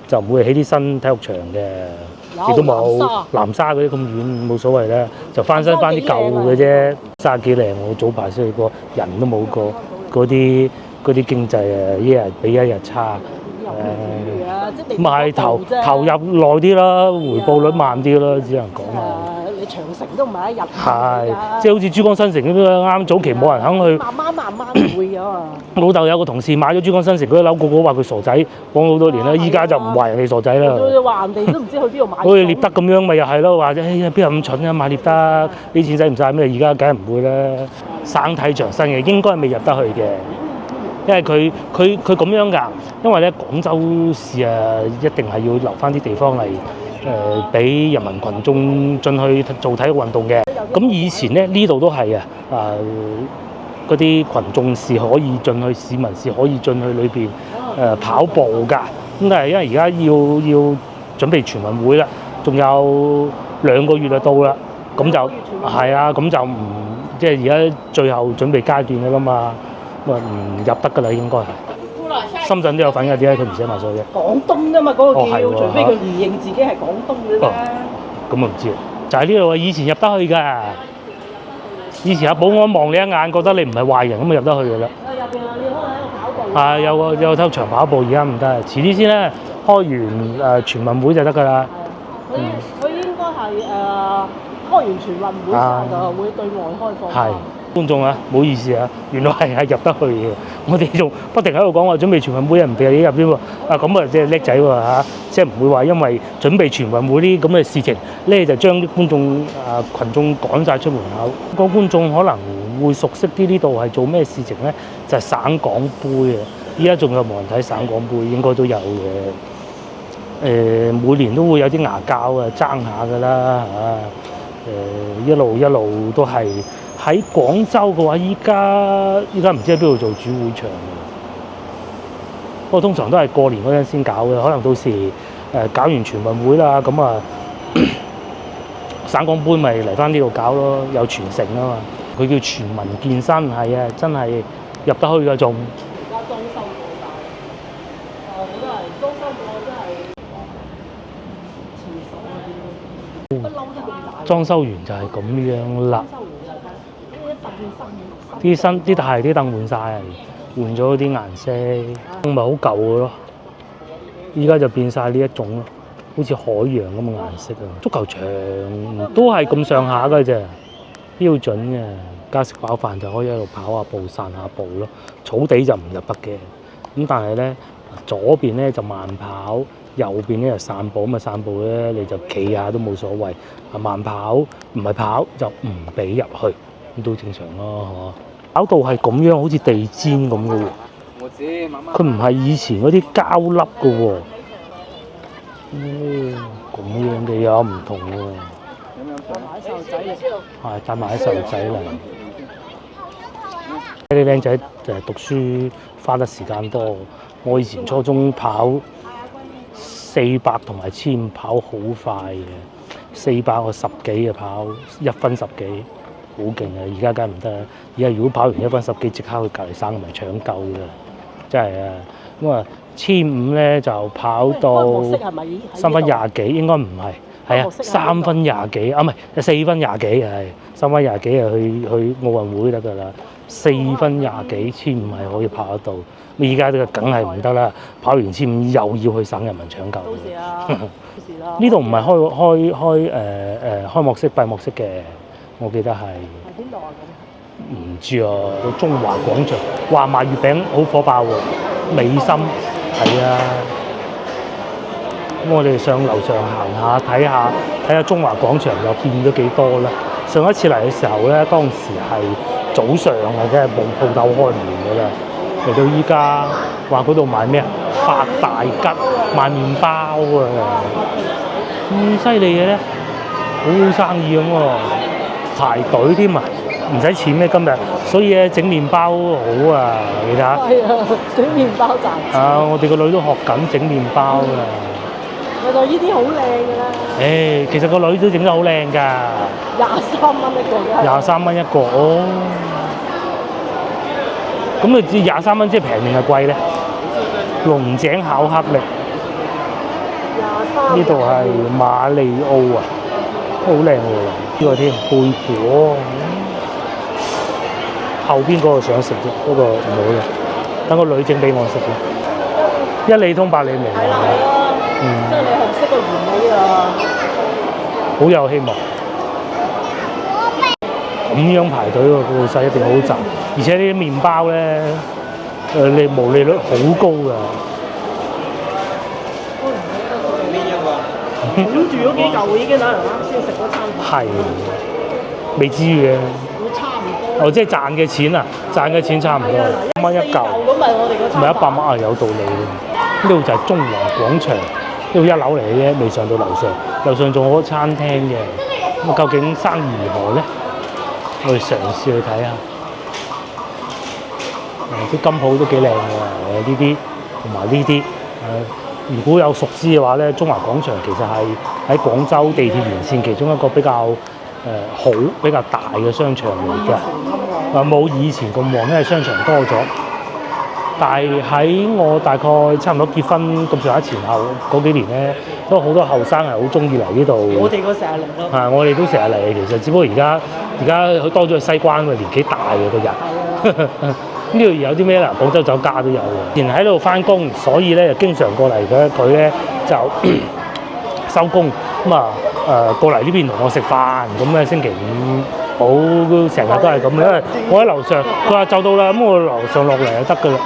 就唔會起啲新體育場嘅，亦都冇南沙嗰啲咁遠，冇所謂啦，就翻新翻啲舊嘅啫。沙幾靚，我早排先去過，人都冇過，嗰啲經濟啊，一日比一日差。咁係投入耐啲啦，回報率慢啲啦，只能講啊。你長城都唔係一日。係，即係好似珠江新城咁樣，啱早期冇人肯去。慢慢會咗啊。老豆有個同事買咗珠江新城嗰啲樓，個個話佢傻仔，講好多年啦。依家就唔話人哋傻仔啦。話人哋都唔知去邊度買。好似獵德咁樣，咪又係咯，話啫，邊有咁蠢啊買獵德？啲錢使唔使咩？而家梗係唔會啦。省體場新嘅應該係未入得去嘅。因為佢咁樣㗎，因為咧廣州市啊，一定係要留翻啲地方嚟俾人民群眾進去做體育運動嘅。咁以前咧呢度都係嗰啲群眾是可以進去，市民是可以進去裏邊跑步㗎。咁但係因為而家要準備全運會啦，仲有2個月就到啦，咁就係啊，咁就唔即係而家最後準備階段㗎啦嘛，咁唔入得㗎啦應該係。深圳都有份㗎，點解佢唔寫埋上去嘅？廣東啫嘛，嗰個叫，係喎除非佢唔認自己係廣東嘅啫。咁啊唔知，就係呢度啊！以前入得去㗎，以前有保安望你一眼，覺得你唔係壞人，咁啊入得去㗎啦。入邊啊，你可能喺度跑步。有偷場跑步，而家唔得，遲啲先啦。開完全運會就得㗎啦。佢應該係開完全運會之後就會對外開放。係觀眾啊，唔好意思啊，原來係入得去嘅。我哋仲不停喺度講話準備全運會唔俾你入添喎。咁啊即係叻仔喎嚇，即係唔會話因為準備全運會呢啲咁嘅事情咧，就將啲觀眾群眾趕晒出門口。個觀眾可能會熟悉啲呢度係做咩事情咧？就係省港杯啊！依家仲有冇人睇省港杯？應該都有嘅。每年都會有啲牙膠啊爭下㗎啦嚇。一路都係。喺廣州嘅話，依家唔知喺邊度做主會場嘅，不過通常都係過年嗰陣先搞嘅，可能到時搞完全運會啦，咁啊省港杯咪嚟翻呢度搞咯，有傳承啊嘛。佢叫全民健身，係啊，真係入得去㗎仲。而家裝修過晒，好多人裝修過真係廁所嗰啲，不嬲都咁大。裝修完就係咁樣啦。啲凳換晒，換咗啲顏色，咪好舊嘅咯。依家就變晒呢一種咯，好似海洋咁嘅顏色啊！足球場都係咁上下嘅啫，標準嘅。加食飽飯就可以喺度跑下步、散下步咯。草地就唔入得嘅，咁但係咧左邊咧就慢跑，右邊咧就散步。咁啊散步咧你就企下都冇所謂，慢跑唔係跑就唔俾入去。咁都正常咯，嗬！跑道係咁樣，好似地氈咁嘅喎。佢唔係以前嗰啲膠粒嘅喎。咁樣嘅有唔同喎。帶埋啲細路仔嚟。啲僆仔就係讀書花得時間多。我以前初中跑400同埋1500跑好快嘅，400我10幾嘅跑1分10幾。好勁啊！而家梗係唔得啦！而家如果跑完1分10幾，即刻去隔離省咪搶救㗎，真係啊！咁啊，1500咧就跑到3分20幾，應該唔係，係啊，3分20幾啊，唔係4分20幾係3分20幾啊，去奧運會得㗎啦，4分20幾1500係可以跑得到。咁而家都梗係唔得啦！跑完1500又要去省人民搶救。到時啊，到時啦。呢度唔係開幕式閉幕式嘅。我記得係邊度啊？咁唔知啊，個中華廣場話賣月餅好火爆喎，美心係啊。咁我哋上樓上行下睇下中華廣場又變咗幾多啦。上一次嚟嘅時候咧，當時係早上嘅啫，冇鋪頭開門㗎啦。嚟到依家話嗰度賣咩啊？發大吉賣麵包啊，咁犀利嘅咧，好好生意咁喎。排隊添啊，唔使錢咩今日，所以咧整麵包好啊，你睇下。係啊，整麵包賺錢。我哋個女都學緊整麵包啊。原來呢啲好靚㗎啦。其實個女都整得好靚㗎。23蚊一個啫。23蚊一個哦。咁你知23蚊即係平定係貴咧？龍井巧克力。23。呢度係馬里奧啊，都好靚喎。呢個添貝果，後邊嗰個想食啫，嗰個唔好啦。等個女整俾我食嘅，一理通百理明。係啦，即係你學識個原理啊，好有希望。咁樣排隊喎，個老細一定好賺，而且呢啲麵包咧，你毛利率好高㗎。捧住嗰幾嚿已經可能啱先食嗰餐飯。係，未知嘅。會差唔多。哦，即係賺嘅錢啊，賺嘅錢差唔多，1蚊一嚿。咁咪我哋嗰餐飯。咪100蚊啊，有道理。呢度就係中華廣場，呢度一樓嚟嘅啫，未上到樓上。樓上仲有好多餐廳嘅，咁究竟生意如何咧？我哋嘗試去睇下。啲金鋪都幾靚嘅，呢啲同埋呢啲如果有熟知嘅話咧，中華廣場其實係喺廣州地鐵沿線其中一個比較好、比較大嘅商場嚟嘅。冇以前咁旺，因為商場多咗。但係喺我大概差唔多結婚咁上下前後嗰幾年咧，都好多後生係好中意嚟呢度。我哋個成日嚟咯。我哋都成日嚟，其實只不過而家佢多咗去西關，佢年紀大嘅個人。呢度有啲咩啦？廣州酒家都有嘅。以前喺度翻工，所以咧就經常過嚟嘅。佢咧就收工咁過嚟呢邊同我食飯。咁咧星期五好成日都係咁嘅，因為我喺樓上，佢話就到啦，咁我樓上落嚟就得㗎啦。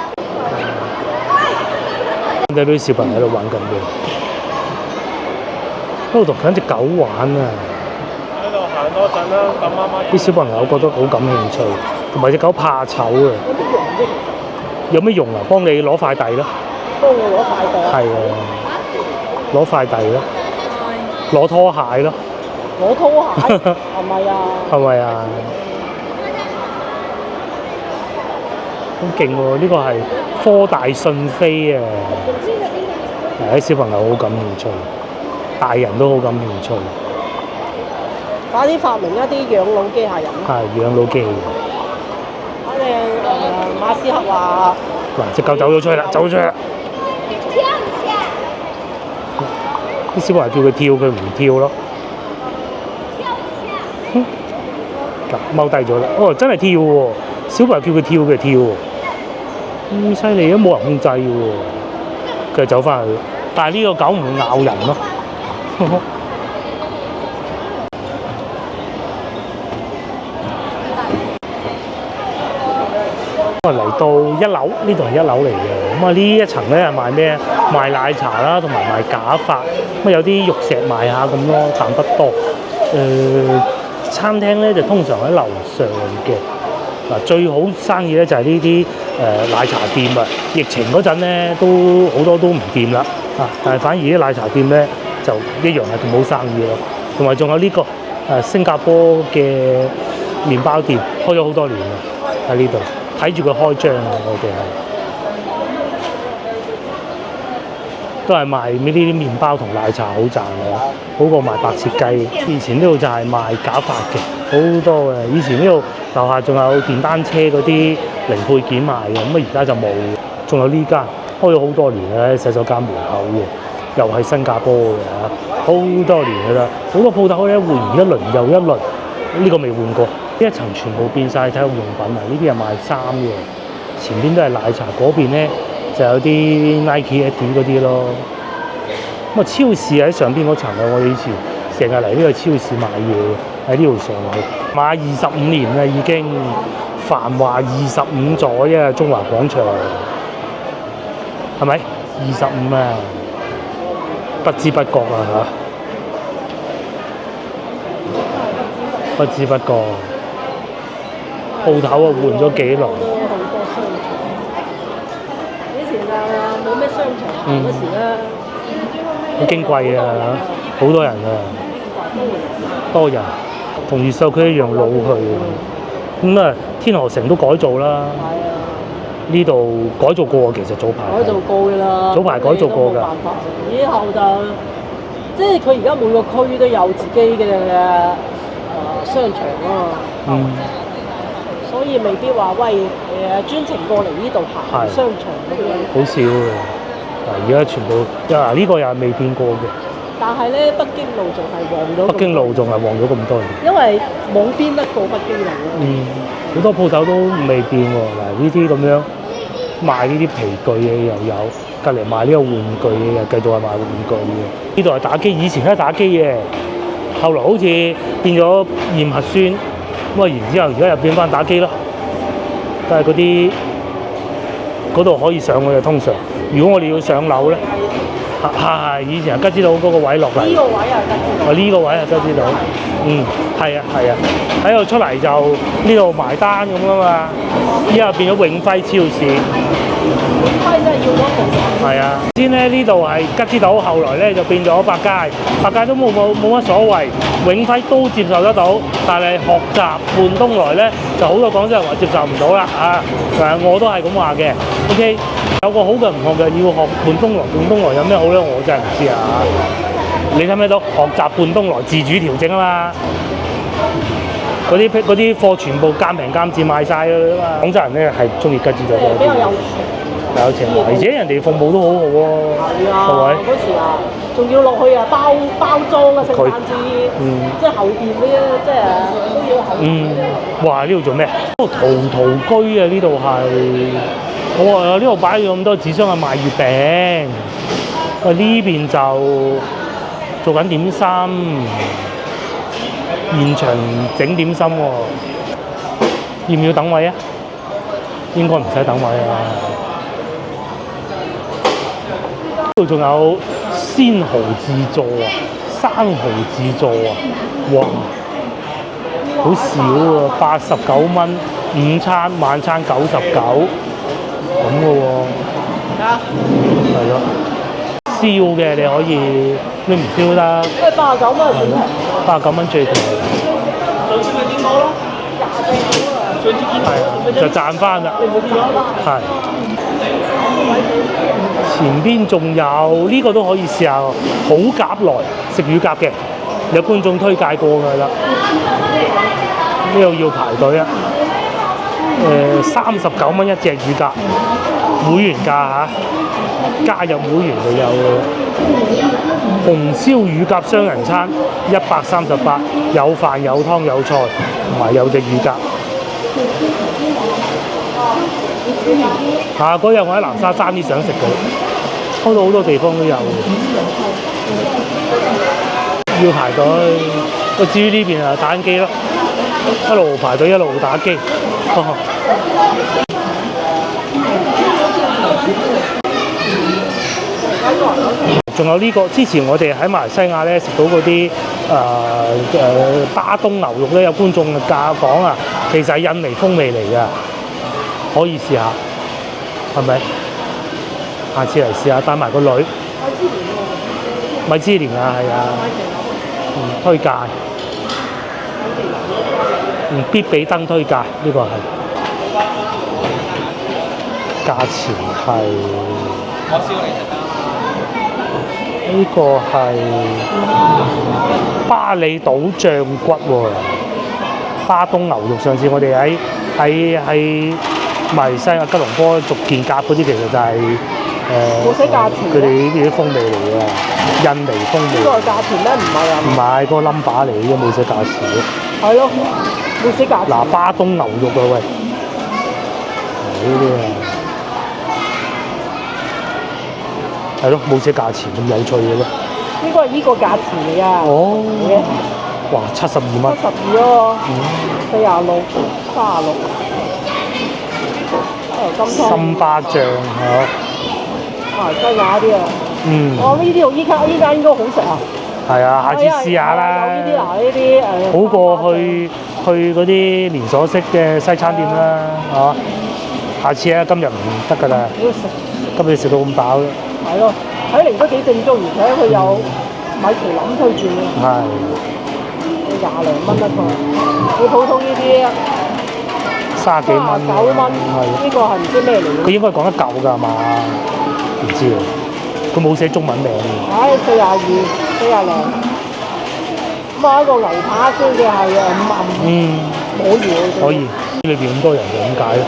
睇到啲小朋友喺度玩緊嘅，喺度同緊隻狗玩啊！喺度行多陣啦，等媽媽。啲小朋友覺得好感興趣，同埋隻狗怕醜啊！有咩用啊？幫你攞快遞咯。幫我攞快遞。係啊，攞快遞咯，攞拖鞋咯。攞拖鞋係咪啊？係咪啊？好勁喎！呢個係科大訊飛啊！啲小朋友好感興趣，大人都好感興趣。快啲發明一啲養老機械人。係養老機器人。反正馬斯克話。嗱，隻狗走咗出去啦，走咗出去啦。跳一下。啲小朋友叫佢跳，佢唔跳咯。踎低咗啦！哦，真係跳喎！小朋友叫佢跳，佢跳喎。咁犀利都冇人控制嘅喎。佢走翻去，但係呢個狗唔會咬人咯。嚟到一樓，呢度係一樓嚟嘅。咁呢一層咧係賣咩？賣奶茶啦，同埋賣假髮。咁有啲玉石賣下咁咯，但不多。餐廳咧就通常喺樓上嘅。最好生意咧就係呢啲奶茶店啊！疫情嗰陣咧都好多都唔掂啦，但係反而啲奶茶店咧就一樣係冇生意咯。同埋仲有呢個新加坡嘅麵包店，開咗好多年啦，喺呢度睇住佢開張啊！我哋係都係賣呢啲麵包同奶茶好賺嘅，好過賣白切雞。以前呢度就係賣假髮嘅，好多嘅。以前呢度樓下仲有電單車嗰啲零配件賣嘅，咁而家就冇。仲有呢間開咗好多年嘅洗手間門口嘅，又係新加坡嘅好多年㗎啦。好多鋪頭咧換完一輪又一輪，呢個未換過。呢一層全部變晒體育用品啊！呢啲係賣衫嘅，前邊都係奶茶，嗰邊咧就有啲 Nike、Adidas 嗰啲咯。咁超市喺上邊嗰層啊，我哋以前成日嚟呢個超市買嘢，喺呢度上去買25年啦已經，繁華25載啊！中華廣場係咪25啊？不知不覺啊嚇，不知不覺，鋪頭啊換咗幾輪。好多商場，以前冇咩商場嗰時咧，好矜貴啊！好多人啊，多人，同越秀區一樣老去。咁天河城都改造啦。呢度改造過，其實早排。改造過㗎啦。早排改造過㗎。冇辦法，以後就即係佢而家每個區都有自己嘅商場啊嘛。所以未必話喂專程過嚟呢度行商場咁樣。好少嘅，而家全部呢個又係未變過嘅。但係咧，北京路仲係旺咗。北京路仲係旺咗咁多年。因為冇邊得過北京路啊。好多鋪頭都未變喎。嗱，呢啲咁樣賣呢啲皮具嘅又有，隔離賣呢個玩具嘅又繼續係賣玩具嘅。呢度係打機，以前都係打機嘅，後來好似變咗驗核酸。咁然之後，而家又變翻打機咯。但係嗰度可以上去嘅，通常。如果我哋要上樓咧，以前係吉之島嗰個位落嚟。呢個位係吉之島。呢個位係吉之島。係啊。喺度出嚟就呢度埋單咁啊嘛。依家變咗永輝超市。輝真係要咗成係啊，先咧呢度係吉之島，後來咧就變咗百佳，百佳都冇乜所謂，永輝都接受得到，但係學習半冬來咧就好多廣州人話接受唔到啦啊！我都係咁話嘅。OK， 有個好嘅唔學嘅，要學半冬來，半冬來有咩好咧？我真係唔知啊！你睇唔睇到學習半冬來自主調整啊嘛？嗰啲貨全部監平監賤賣晒㗎嘛！廣州人咧係中意吉之島多啲。比較有有錢，而且人哋服務都好好喎。係啊，嗰時啊，仲要落去啊包裝啊，聖誕節，即係後邊嗰啲即係都要後邊。哇！呢度做咩？淘淘居啊！呢度係，我話呢度擺咗咁多紙箱啊賣月餅。喂，呢邊就做緊點心，現場整點心喎。要唔要等位啊？應該唔使等位啊。呢度仲有鮮蠔自助啊，生蠔自助啊，哇！好少啊，89蚊，午餐晚餐99咁嘅喎。係咯，燒嘅你可以，你唔燒得。即係89蚊最平。89蚊最平。上次咪點講咯？24蚊啊！係啊，就賺翻啦。係。前邊仲有呢個都可以試下，好夾來食乳鴿嘅，有觀眾推介過㗎啦。呢度要排隊啊！39蚊一隻乳鴿，會員價嚇，加入會員就有紅燒乳鴿雙人餐138，有飯有湯有菜，同埋有隻乳鴿。嗰日我喺南沙爭啲想食嘅，開到好多地方都有，要排隊。至於呢邊啊，打緊機咯，一路排隊一路打機。仲有呢個，之前我哋喺馬來西亞咧食到嗰啲巴東牛肉咧，有觀眾講啊，其實係印尼風味嚟㗎，可以試下，係咪？下次嚟試下，帶埋個女。米芝蓮啊，係啊，推介。必比登推介呢個係。價錢係。我燒你食得。呢個係巴厘島醬骨喎，巴東牛肉。上次我哋喺馬來西亞吉隆坡逐件夾嗰啲，其實就係冇寫價錢。佢哋呢啲風味嚟嘅，印尼風味。呢個係價錢咩？唔係啊？唔係，個 number 嚟嘅，冇寫價錢嘅。係咯，冇寫價錢。嗱，巴東牛肉啊喂，呢啲啊。係咯，冇寫價錢咁有趣嘅咯。應該係呢個價錢嚟㗎。哦。哇，72蚊。72咯。46、36。參巴醬係馬來西亞啲啊。哦，呢啲依家應該好食啊。係啊，下次試下啦。呢啲呢啲好過去嗰啲連鎖式嘅西餐店啦，嚇。下次啊，今日唔得㗎啦。今日食到咁飽。係咯，睇嚟都幾正宗，而且佢有米其林推薦嘅。係。20零蚊一個，好普通呢啲30幾蚊。39蚊。係。呢個係唔知咩嚟嘅？佢應該講得舊㗎嘛？唔知啊，佢冇寫中文名嘅。42、40零。咁啊，一個牛扒先至係55。可以。裏邊咁多人就點解咧？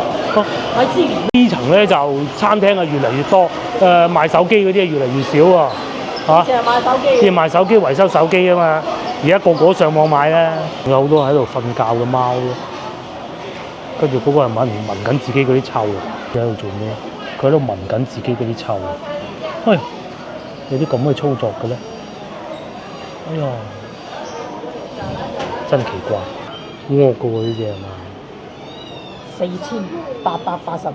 呢層咧就餐廳啊越嚟越多，賣手機嗰啲越嚟越少喎，嚇。淨係賣手機。淨係賣手機維修手機啊嘛，而家個個上網買啦。仲有好多喺度瞓覺嘅貓咯，跟住嗰個人聞緊自己嗰啲臭，佢喺度做咩？佢喺度聞緊自己嗰啲臭。喂，有啲咁嘅操作嘅咧？哎呀，真奇怪，惡嘅喎呢啲係嘛？4888。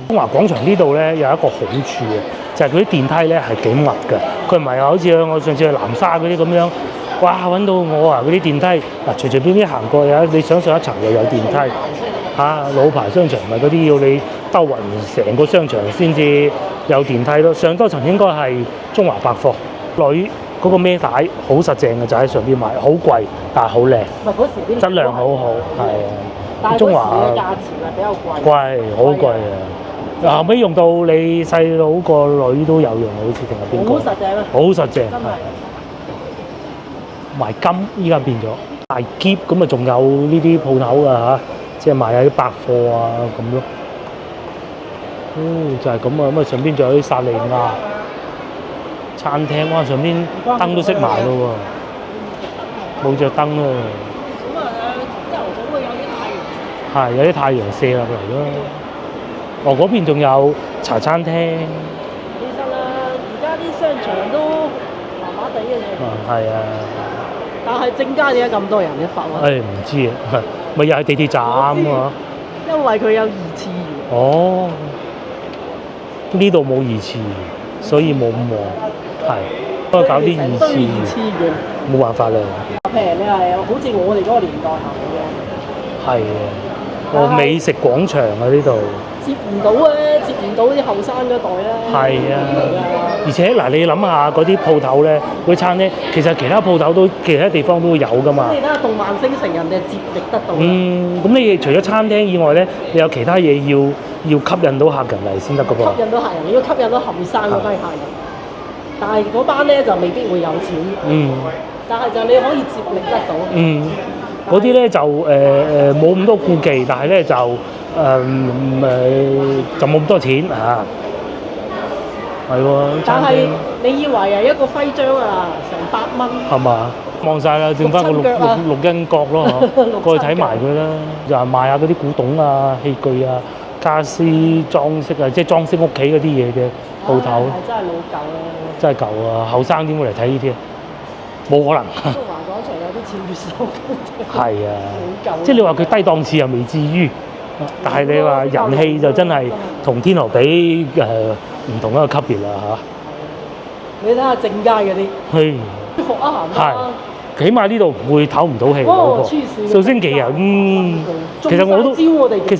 中華廣場呢度咧有一個好處嘅，就係佢啲電梯咧係幾密嘅，佢唔係好似我上次去南沙嗰啲咁樣，哇揾到我啊！嗰啲電梯嗱隨隨便便行過有，你想上一層又有電梯嚇，老牌商場唔係嗰啲要你兜勻成個商場先至有電梯咯。上多層應該係中華百貨。女嗰個孭帶好實淨嘅，就喺上邊買，好貴但係好靚，唔係嗰時啲質量好好，係啊。但係嗰時中華嘅價錢係比較貴。貴，好貴啊！後尾用到你細佬個女都有用，好似定係邊個？好實淨啊！好實淨，真係。賣金依家變咗大篋咁啊，仲有呢啲鋪頭啊嚇，即係賣下啲百貨啊咁咯。就係咁啊！咁啊上邊仲有啲薩莉亞餐廳，哇！上邊燈都熄埋咯喎，冇着燈啊！咁啊，朝頭早會有啲太陽。係有啲太陽射入嚟咯。哦，嗰邊仲有茶餐廳。其實啊，而家啲商場都麻麻地嘅啫。係啊。但係正街點解咁多人嘅法喎？唔知啊，咪又係地鐵站啊？因為佢有二次元。哦，呢度冇二次元，所以冇咁旺。係，不過搞啲二次元，冇辦法啦。譬如你係好似我哋嗰個年代行嘅。係啊，個美食廣場啊呢度。接唔到咧，接唔到啲後生嗰代咧。係啊，而且嗱，你諗下嗰啲鋪頭咧，嗰啲餐廳，其實其他鋪頭都其他地方都會有噶嘛。你睇下動漫星城，人哋接力得到。咁你除咗餐廳以外咧，你有其他嘢要吸引到客人嚟先得噶噃。吸引到客人，你要吸引到後生嗰批客人。但係嗰班咧就未必會有錢。但係就你可以接力得到。嗰啲咧就冇咁多顧忌，但係咧就就冇咁多錢啊。係喎，但係你以為係一個徽章啊，成8蚊。係嘛？望晒啦，剩翻個六因角咯嗬，過去睇埋佢啦。就係賣下嗰啲古董啊、器具啊、家私裝飾啊，即係裝飾屋企嗰啲嘢嘅鋪頭。係真係老舊啊！真係舊啊！後生點會嚟睇呢啲啊？冇可能。中華廣場有啲似越秀。係啊，好舊。即係你話佢低檔次又未至於，但係你話人氣就真係同天河比唔同一個級別啦嚇。你睇下正街嗰啲，舒服啊行係，起碼呢度唔會唞唔到氣嗰個。數星期啊，其實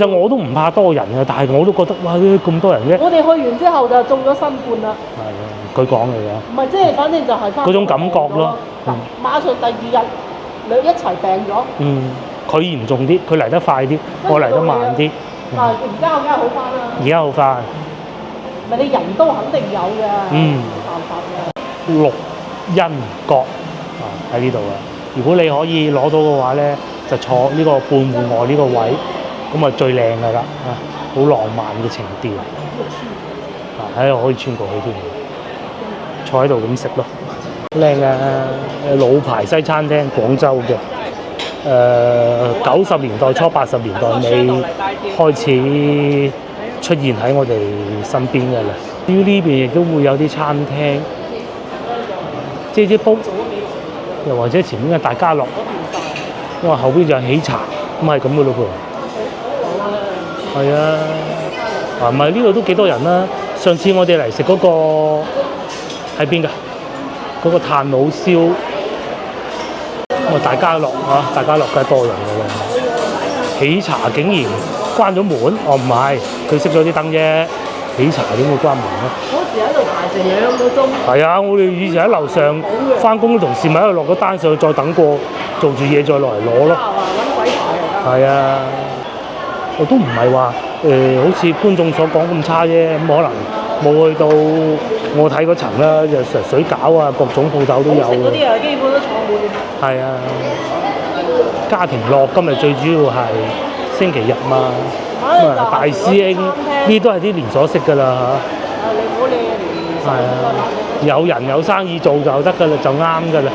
我都唔怕多人嘅，但係我都覺得哇咁多人嘅。我哋去完之後就中咗新冠啦。係啊，佢講嚟㗎。唔係，即係反正就係翻嗰種感覺咯。馬上第2日一齊病咗。佢嚴重啲，佢嚟得快啲，我嚟得慢啲。但係而家我梗係好翻啦。而家好翻。咪你人都肯定有嘅。冇辦法嘅。綠因角喺呢度啊！如果你可以攞到嘅話咧，就坐呢個半戶外呢個位，咁啊最靚㗎啦啊！好浪漫嘅情調喺度可以穿過去添，坐喺度咁食咯，靚啊！老牌西餐廳，廣州嘅，90年代初80年代尾開始出現喺我哋身邊㗎啦。至於呢邊亦都會有啲餐廳。遮遮煲，又或者前面嘅大家樂，因為後邊就係喜茶，咁係咁嘅咯噃。係啊，唔係呢度都幾多人啦。上次我哋嚟食嗰個喺邊㗎？嗰個炭佬燒，咁啊大家樂啊，大家樂梗係多人㗎啦。喜茶竟然關咗門，唔係，佢熄咗啲燈啫。喜茶點會關門咧？嗰時喺度排成2個鐘。係啊，我哋以前喺樓上翻工，啲同事咪喺度落個單上去，再等過做住嘢再落嚟攞咯。揾鬼排係啊，我都唔係話好似觀眾所講咁差啫，咁可能冇去到我睇嗰層啦，就水餃啊，各種鋪頭都有。嗰啲啊，基本都坐滿。係啊，家庭樂今日最主要係星期日嘛。大師兄呢都係啲連鎖式㗎啦嚇。你唔好理連鎖式有人有生意做就得㗎啦，就啱㗎啦。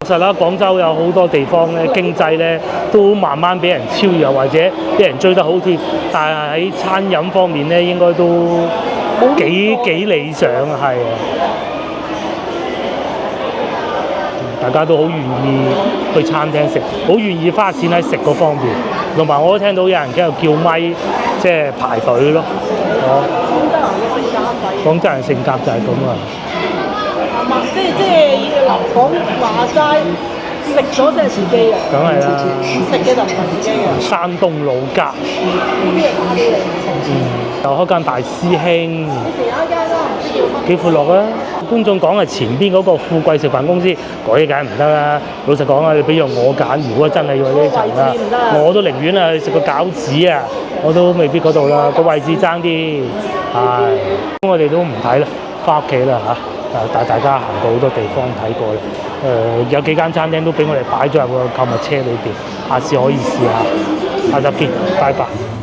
確實啦，廣州有好多地方咧，經濟咧都慢慢俾人超越，或者俾人追得好貼，但係喺餐飲方面咧，應該都幾理想啊，係啊！大家都好願意去餐廳食，好願意花錢喺食嗰方面。同埋我都聽到有人喺度叫咪，即係排隊咯。廣州人嘅性格就係咁啊！即係講話齋，食咗先係自己嘅。梗係啦，食嘅就唔係自己嘅。山東老家，呢啲係打俾你。又開間大師兄，以前有一間啦，唔知叫乜。幾闊落啊！觀眾講係前邊嗰個富貴食飯公司，嗰啲梗係唔得啦。老實講啊，你俾讓我揀，如果真係要去呢層啦，我都寧願啊去食個餃子啊，我都未必嗰度啦，個位置爭啲。係，咁我哋都唔睇啦，翻屋企啦嚇。帶大家行過好多地方睇過啦。有幾間餐廳都俾我哋擺咗入個購物車裏邊，下次可以試下。下集見，拜拜。